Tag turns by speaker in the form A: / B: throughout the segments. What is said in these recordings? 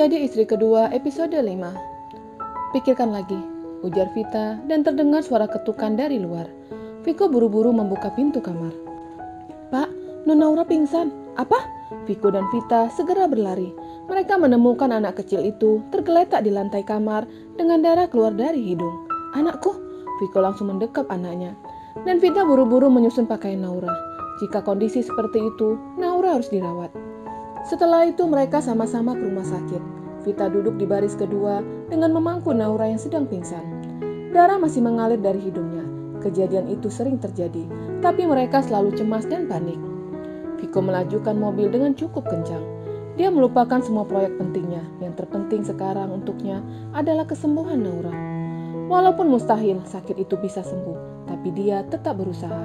A: Menjadi istri kedua episode 5. Pikirkan lagi, ujar Vita dan terdengar suara ketukan dari luar. Viko buru-buru membuka pintu kamar. Pak, Nona Aura pingsan. Apa? Viko dan Vita segera berlari. Mereka menemukan anak kecil itu tergeletak di lantai kamar dengan darah keluar dari hidung. Anakku, Viko langsung mendekap anaknya. Dan Vita buru-buru menyusun pakaian Naura. Jika kondisi seperti itu, Naura harus dirawat. Setelah itu mereka sama-sama ke rumah sakit. Vita duduk di baris kedua dengan memangku Naura yang sedang pingsan. Darah masih mengalir dari hidungnya. Kejadian itu sering terjadi, tapi mereka selalu cemas dan panik. Viko melajukan mobil dengan cukup kencang. Dia melupakan semua proyek pentingnya. Yang terpenting sekarang untuknya adalah kesembuhan Naura. Walaupun mustahil sakit itu bisa sembuh, tapi dia tetap berusaha.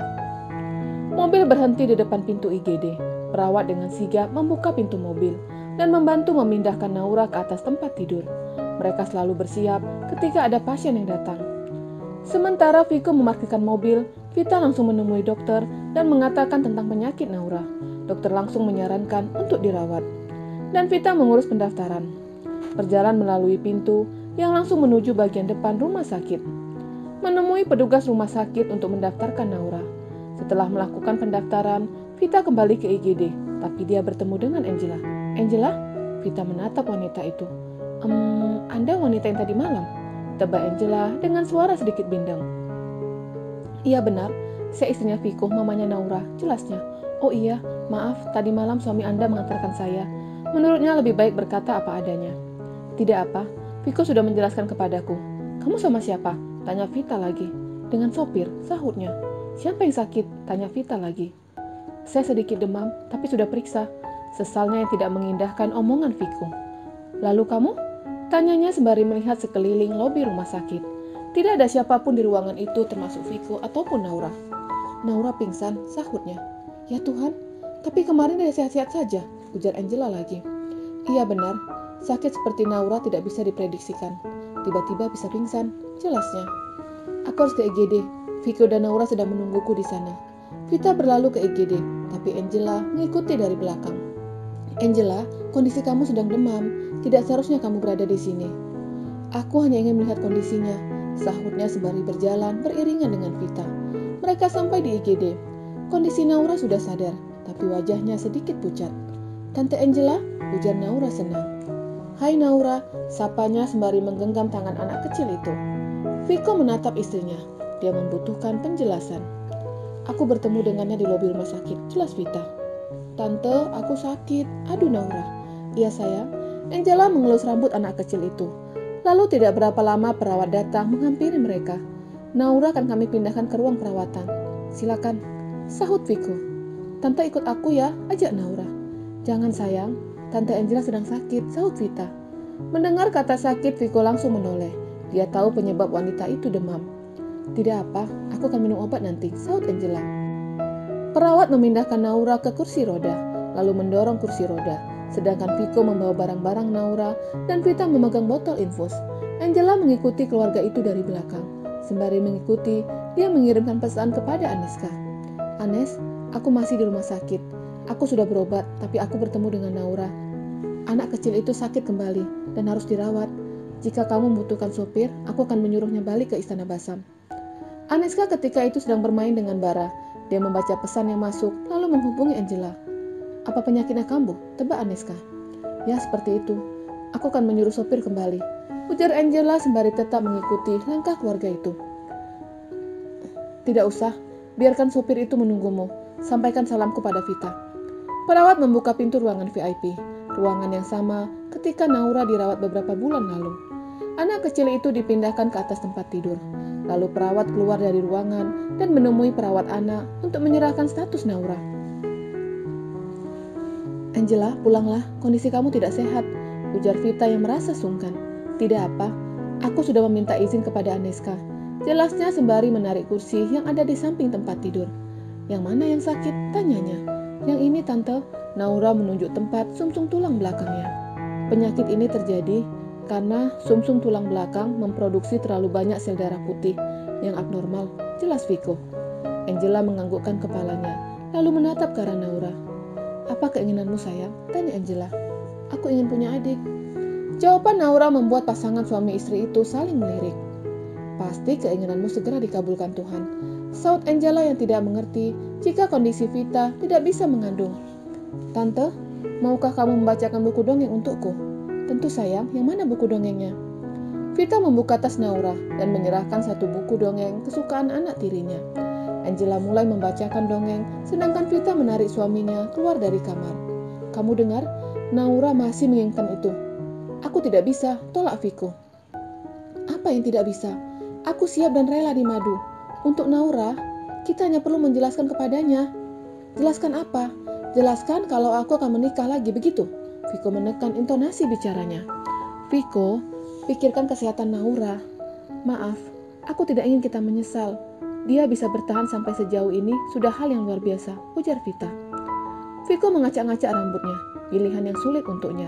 A: Mobil berhenti di depan pintu IGD. Perawat dengan sigap membuka pintu mobil dan membantu memindahkan Naura ke atas tempat tidur. Mereka selalu bersiap ketika ada pasien yang datang. Sementara Viko memarkirkan mobil, Vita langsung menemui dokter dan mengatakan tentang penyakit Naura. Dokter langsung menyarankan untuk dirawat. Dan Vita mengurus pendaftaran. Berjalan melalui pintu yang langsung menuju bagian depan rumah sakit. Menemui petugas rumah sakit untuk mendaftarkan Naura. Setelah melakukan pendaftaran, Vita kembali ke IGD, tapi dia bertemu dengan Angela. Angela? Vita menatap wanita itu. Anda wanita yang tadi malam? Tebak Angela dengan suara sedikit bindeng. Iya benar, saya istrinya Viko, mamanya Naura, jelasnya. Oh iya, maaf, tadi malam suami Anda mengantarkan saya. Menurutnya lebih baik berkata apa adanya. Tidak apa, Viko sudah menjelaskan kepadaku. Kamu sama siapa? Tanya Vita lagi. Dengan sopir, sahutnya. Siapa yang sakit? Tanya Vita lagi. Saya sedikit demam, tapi sudah periksa. Sesalnya yang tidak mengindahkan omongan Viko. Lalu kamu? Tanyanya sembari melihat sekeliling lobi rumah sakit. Tidak ada siapapun di ruangan itu termasuk Viko ataupun Naura. Naura pingsan, sahutnya. Ya Tuhan, tapi kemarin dia sehat-sehat saja, ujar Angela lagi. Iya benar, sakit seperti Naura tidak bisa diprediksikan. Tiba-tiba bisa pingsan, jelasnya. Aku harus ke IGD. Viko dan Naura sedang menungguku di sana. Vita berlalu ke IGD, tapi Angela mengikuti dari belakang. Angela, kondisi kamu sedang demam. Tidak seharusnya kamu berada di sini. Aku hanya ingin melihat kondisinya, sahutnya sembari berjalan beriringan dengan Vita. Mereka sampai di IGD. Kondisi Naura sudah sadar, tapi wajahnya sedikit pucat. Tante Angela, ujar Naura senang. Hai Naura, sapanya sembari menggenggam tangan anak kecil itu. Viko menatap istrinya. Dia membutuhkan penjelasan. Aku bertemu dengannya di lobi rumah sakit, jelas Vita. Tante, aku sakit. Aduh Naura. Iya sayang. Angela mengelus rambut anak kecil itu. Lalu tidak berapa lama perawat datang menghampiri mereka. Naura akan kami pindahkan ke ruang perawatan. Silakan. Sahut Viko. Tante ikut aku ya, ajak Naura. Jangan sayang, Tante Angela sedang sakit, sahut Vita. Mendengar kata sakit, Viko langsung menoleh. Dia tahu penyebab wanita itu demam. Tidak apa, aku akan minum obat nanti, sahut Angela. Perawat memindahkan Naura ke kursi roda, lalu mendorong kursi roda, sedangkan Viko membawa barang-barang Naura dan Vita memegang botol infus. Angela mengikuti keluarga itu dari belakang. Sembari mengikuti, dia mengirimkan pesan kepada Aneska. Anes, aku masih di rumah sakit. Aku sudah berobat, tapi aku bertemu dengan Naura. Anak kecil itu sakit kembali dan harus dirawat. Jika kamu membutuhkan sopir, aku akan menyuruhnya balik ke Istana Basam. Aneska ketika itu sedang bermain dengan Bara. Dia membaca pesan yang masuk, lalu menghubungi Angela. Apa penyakitnya kambuh? Tebak Aneska. Ya, seperti itu. Aku akan menyuruh sopir kembali, ujar Angela sembari tetap mengikuti langkah keluarga itu. Tidak usah, biarkan sopir itu menunggumu. Sampaikan salamku pada Vita. Perawat membuka pintu ruangan VIP. Ruangan yang sama ketika Naura dirawat beberapa bulan lalu. Anak kecil itu dipindahkan ke atas tempat tidur. Lalu perawat keluar dari ruangan dan menemui perawat anak untuk menyerahkan status Naura. Angela, pulanglah, kondisi kamu tidak sehat, ujar Vita yang merasa sungkan. Tidak apa, aku sudah meminta izin kepada Aneska, jelasnya sembari menarik kursi yang ada di samping tempat tidur. Yang mana yang sakit? Tanyanya. Yang ini tante, Naura menunjuk tempat sumsum tulang belakangnya. Penyakit ini terjadi karena sumsum tulang belakang memproduksi terlalu banyak sel darah putih yang abnormal, jelas Viko. Angela menganggukkan kepalanya, lalu menatap ke arah Naura. Apa keinginanmu sayang? Tanya Angela. Aku ingin punya adik. Jawaban Naura membuat pasangan suami istri itu saling melirik. "Pasti keinginanmu segera dikabulkan Tuhan," saut Angela yang tidak mengerti jika kondisi Vita tidak bisa mengandung. "Tante, maukah kamu membacakan buku dongeng untukku?" "Tentu sayang, yang mana buku dongengnya?" Vita membuka tas Naura dan menyerahkan satu buku dongeng kesukaan anak tirinya. Angela mulai membacakan dongeng, sedangkan Vita menarik suaminya keluar dari kamar. "Kamu dengar? Naura masih menginginkan itu." "Aku tidak bisa, tolak Viko." "Apa yang tidak bisa? Aku siap dan rela dimadu. Untuk Naura, kita hanya perlu menjelaskan kepadanya." "Jelaskan apa?" "Jelaskan kalau aku akan menikah lagi, begitu?" Viko menekan intonasi bicaranya. "Viko, pikirkan kesehatan Naura. Maaf, aku tidak ingin kita menyesal. Dia bisa bertahan sampai sejauh ini sudah hal yang luar biasa," ujar Vita. Viko mengacak-ngacak rambutnya, pilihan yang sulit untuknya.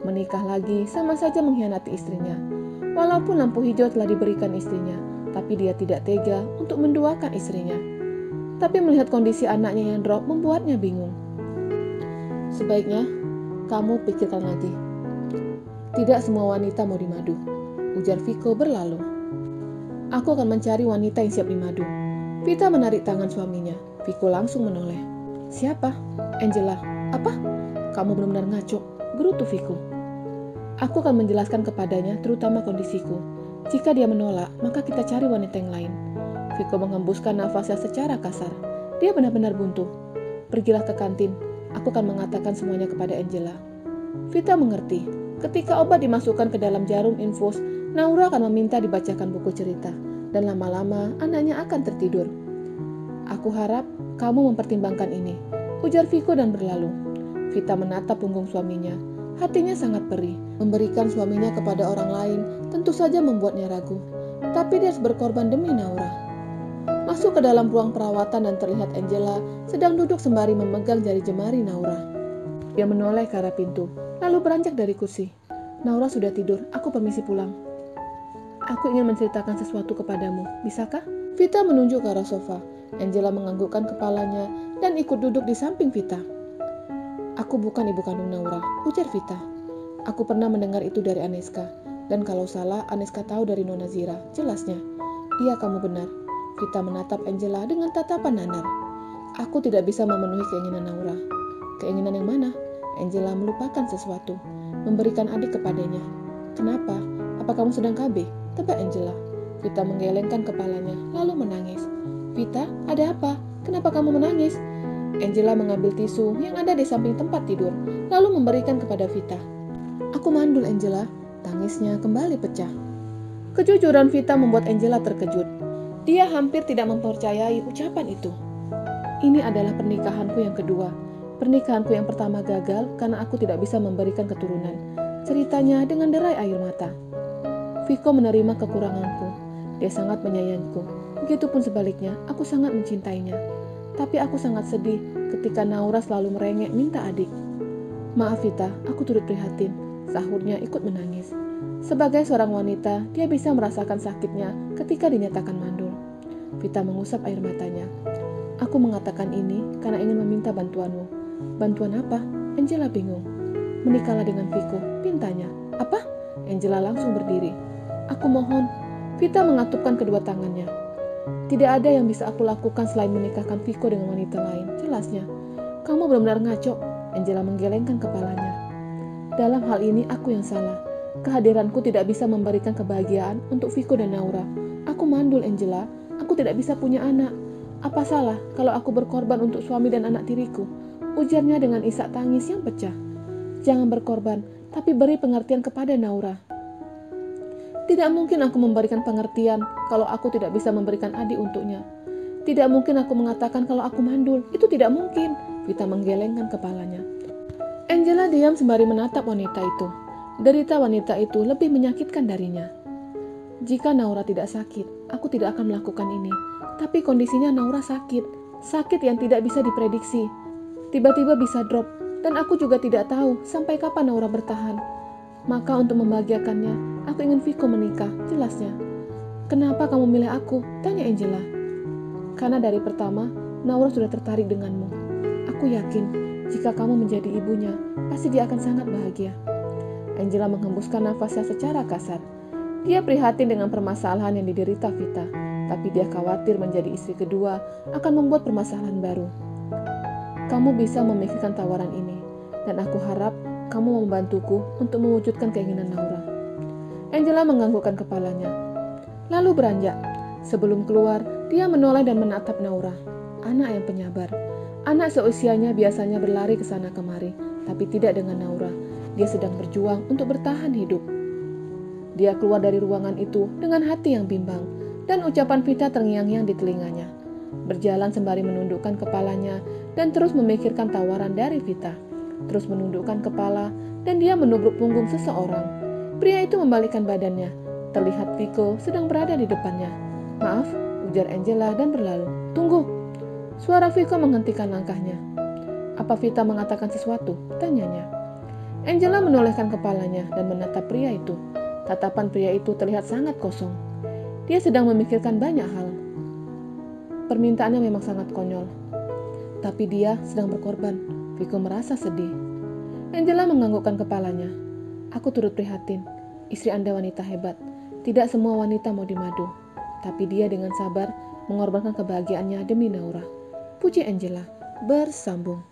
A: Menikah lagi sama saja mengkhianati istrinya. Walaupun lampu hijau telah diberikan istrinya, tapi dia tidak tega untuk menduakan istrinya. Tapi melihat kondisi anaknya yang drop membuatnya bingung. "Sebaiknya kamu pikirkan lagi. Tidak semua wanita mau dimadu," ujar Viko berlalu. "Aku akan mencari wanita yang siap dimadu." Vita menarik tangan suaminya. Viko langsung menoleh. "Siapa?" "Angela." "Apa? Kamu benar-benar ngaco," gerutu Viko. "Aku akan menjelaskan kepadanya terutama kondisiku. Jika dia menolak, maka kita cari wanita yang lain." Viko menghembuskan nafasnya secara kasar. Dia benar-benar buntu. "Pergilah ke kantin. Aku akan mengatakan semuanya kepada Angela." Vita mengerti. Ketika obat dimasukkan ke dalam jarum infus, Naura akan meminta dibacakan buku cerita, dan lama-lama anaknya akan tertidur. "Aku harap kamu mempertimbangkan ini," ujar Viko dan berlalu. Vita menatap punggung suaminya. Hatinya sangat perih. Memberikan suaminya kepada orang lain tentu saja membuatnya ragu. Tapi dia harus berkorban demi Naura. Masuk ke dalam ruang perawatan dan terlihat Angela sedang duduk sembari memegang jari jemari Naura. Dia menoleh ke arah pintu, lalu beranjak dari kursi. "Naura sudah tidur, aku permisi pulang. Aku ingin menceritakan sesuatu kepadamu, bisakah?" Vita menunjuk ke arah sofa. Angela menganggukkan kepalanya dan ikut duduk di samping Vita. "Aku bukan ibu kandung Naura," ujar Vita. "Aku pernah mendengar itu dari Aneska, dan kalau salah, Aneska tahu dari Nona Zira, jelasnya." "Iya, kamu benar." Vita menatap Angela dengan tatapan nanar. "Aku tidak bisa memenuhi keinginan Naura." "Keinginan yang mana?" Angela melupakan sesuatu. "Memberikan adik kepadanya." "Kenapa? Apa kamu sedang KB?" tebak Angela. Vita menggelengkan kepalanya, lalu menangis. "Vita, ada apa? Kenapa kamu menangis?" Angela mengambil tisu yang ada di samping tempat tidur, lalu memberikan kepada Vita. "Aku mandul, Angela." Tangisnya kembali pecah. Kejujuran Vita membuat Angela terkejut. Dia hampir tidak mempercayai ucapan itu. "Ini adalah pernikahanku yang kedua. Pernikahanku yang pertama gagal karena aku tidak bisa memberikan keturunan," ceritanya dengan derai air mata. "Viko menerima kekuranganku. Dia sangat menyayangiku. Begitupun sebaliknya, aku sangat mencintainya. Tapi aku sangat sedih ketika Naura selalu merengek minta adik." "Maaf Vita, aku turut prihatin," sahutnya ikut menangis. Sebagai seorang wanita, dia bisa merasakan sakitnya ketika dinyatakan mandul. Vita mengusap air matanya. "Aku mengatakan ini karena ingin meminta bantuanmu." "Bantuan apa?" Angela bingung. "Menikahlah dengan Viko," pintanya. "Apa?" Angela langsung berdiri. "Aku mohon." Vita mengatupkan kedua tangannya. "Tidak ada yang bisa aku lakukan selain menikahkan Viko dengan wanita lain," jelasnya. "Kamu benar-benar ngaco." Angela menggelengkan kepalanya. "Dalam hal ini aku yang salah. Kehadiranku tidak bisa memberikan kebahagiaan untuk Viko dan Naura. Aku mandul, Angela. Aku tidak bisa punya anak. Apa salah kalau aku berkorban untuk suami dan anak tiriku?" ujarnya dengan isak tangis yang pecah. "Jangan berkorban, tapi beri pengertian kepada Naura." "Tidak mungkin aku memberikan pengertian kalau aku tidak bisa memberikan adik untuknya. Tidak mungkin aku mengatakan kalau aku mandul. Itu tidak mungkin." Vita menggelengkan kepalanya. Angela diam sembari menatap wanita itu. Derita wanita itu lebih menyakitkan darinya. "Jika Naura tidak sakit, aku tidak akan melakukan ini. Tapi kondisinya Naura sakit. Sakit yang tidak bisa diprediksi. Tiba-tiba bisa drop. Dan aku juga tidak tahu sampai kapan Naura bertahan. Maka untuk membahagiakannya, aku ingin Viko menikah," jelasnya. "Kenapa kamu milih aku?" tanya Angela. "Karena dari pertama, Naura sudah tertarik denganmu. Aku yakin, jika kamu menjadi ibunya, pasti dia akan sangat bahagia." Angela menghembuskan nafasnya secara kasar. Dia prihatin dengan permasalahan yang diderita Vita, tapi dia khawatir menjadi istri kedua akan membuat permasalahan baru. Kamu bisa memikirkan tawaran ini, dan aku harap kamu membantuku untuk mewujudkan keinginan Naura. Angela menganggukkan kepalanya, lalu beranjak. Sebelum keluar, dia menoleh dan menatap Naura, anak yang penyabar. Anak seusianya biasanya berlari ke sana kemari, tapi tidak dengan Naura. Dia sedang berjuang untuk bertahan hidup. Dia keluar dari ruangan itu dengan hati yang bimbang, dan ucapan Vita terngiang-ngiang di telinganya. Berjalan sembari menundukkan kepalanya dan terus memikirkan tawaran dari Vita. Terus menundukkan kepala dan dia menubruk punggung seseorang. Pria itu membalikkan badannya. Terlihat Vico sedang berada di depannya. "Maaf," ujar Angela dan berlalu. "Tunggu." Suara Vico menghentikan langkahnya. "Apa Vita mengatakan sesuatu?" tanyanya. Angela menolehkan kepalanya dan menatap pria itu. Tatapan pria itu terlihat sangat kosong. Dia sedang memikirkan banyak hal. Permintaannya memang sangat konyol. Tapi dia sedang berkorban. Vico merasa sedih. Angela menganggukkan kepalanya. "Aku turut prihatin. Istri Anda wanita hebat. Tidak semua wanita mau dimadu. Tapi dia dengan sabar mengorbankan kebahagiaannya demi Naura." Puji Angela. Bersambung.